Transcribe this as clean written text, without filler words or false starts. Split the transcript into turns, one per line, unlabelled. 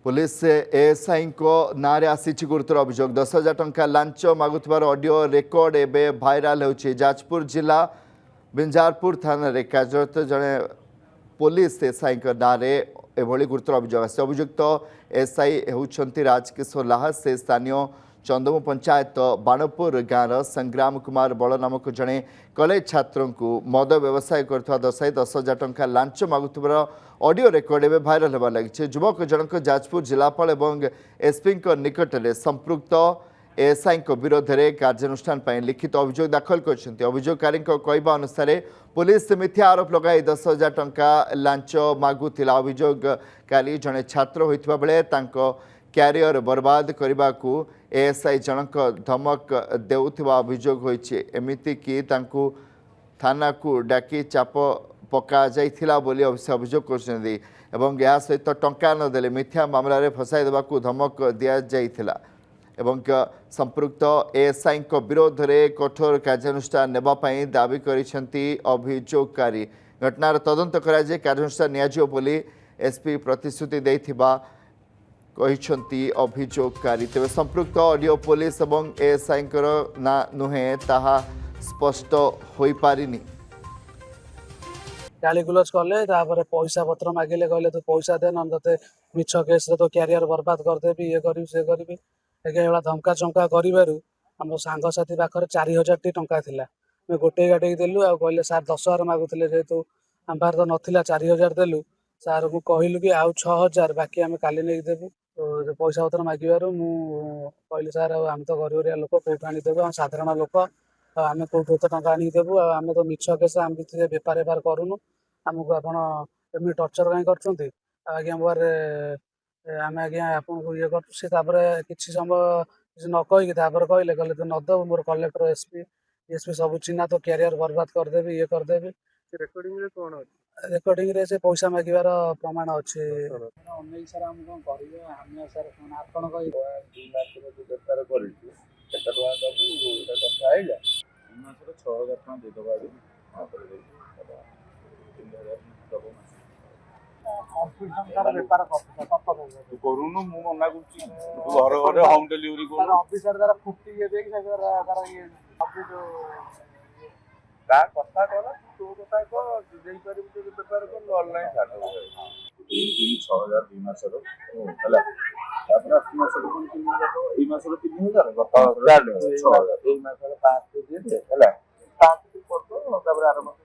Police ASI ना आसी गुरुतर अभियोग 10,000 टंका लांच मागुथिबार ऑडियो रेकर्ड एवं भाइराल होछि। जाजपुर जिला बिंजारपुर थाना कार्यरत जड़े पुलिस एएसआई ना एभली गुरुतर अभियोग आसे। अभियुक्त एएसआई होउछंती राजकिशोर लाहा। से स्थानीय चंदमु पंचायत बाणपुर गाँव संग्राम कुमार बल नामक जड़े कॉलेज छात्र को मद व्यवसाय करथवा दर्शाई 10,000 टंका लांच मागुथिबार ऑडियो रेकर्ड एवं भाइराल होगा लगी। युवक जनक जाजपुर जिलापाल और एसपी निकट में संपृक्त एएसआई विरोध में कार्यानुष्ठान पर लिखित अभियोग दाखल कर अभियोगकारी कहवा अनुसार पुलिस मिथ्या आरोप लगाई 10,000 टंका लांच मागुला। अभियोगकारी जड़े छात्र होता बेले क्यारियर बर्बाद करने को एएसआई जनक धमक देउथिबा अभियोग होइछि। एमिति कि तांकु थाना को डाकी चाप पका जाइथिला बोली अभियोग करछन्ती एवं या सहित टंका न देले मिथ्या मामला रे फसाई देबा को धमक दिया जाइथिला एवं संपृक्त एएसआई विरोध में कठोर कार्यानुष्ठान नेबा पई दाबी करिसेंती अभियोगकारी। घटनार तदंत करा जे कार्यानुष्ठान नियाजियो बोली एसपी प्रतिश्रुति देइथिबा कहिसेंती अभियोगकारी। तेज संपृक्त ऑडियो पुलिस और एएसआई ना नुहे ताहा स्पष्ट हो पारिनी।
गाली गुलज कले पैसा पत्र मागिले कहले तो पैसा दे न ते मिछ केस रे तो क्यारियर बर्बाद करदेवी ये करी से करी एगेला धमका चमका करू आम सांगसाथी पाखे 4,000 टी टंका थिला गोटे गाड़ी देलु आ कहले सार 10,000 मागुले जेहेतु आम पार तो नाला 4,000 देलु सार को कहलु कि आउ 6,000 बाकी आम काली नहीं देबू। तो पैसा पत्र मागिबार मु कहली सार आम तो गरीबरिया लोक कौटू आनीदेबू आम साधारण लोक आम कौटू एत टंका आनीदेबू आम तो मिछ केस आम बेपार बेपार करूनु आमको आपड़ एमती टर्चर कहीं कर आज्ञा बारे आम आज्ञा आपको ये कर किसी समय किसी न कहीकि कहले कहले तो नदेव मोर कलेक्टर एसपी सब चिन्हा तो क्यारियर बर्बाद करदेवी ये करदेवी। रेकर्डिंग रे से पैसा मागिबार प्रमाण अच्छे सर आम कौन कर सर आपन
करूनु मु मना करछि घर घर होम डिलीवरी करू
ऑफिसर द्वारा फुटी ये देख तार ये सब जो
का कथा कहला तो कथा को देई पारि तो व्यापार को ऑनलाइन छाड़ ए 6,000 2 मास रो हला तापर 8 मास रो कोन 3,000 ए मास रो 3,000 गता 6,000 ए मास रो 5 दे दे हला 5 को तो तापर आर मास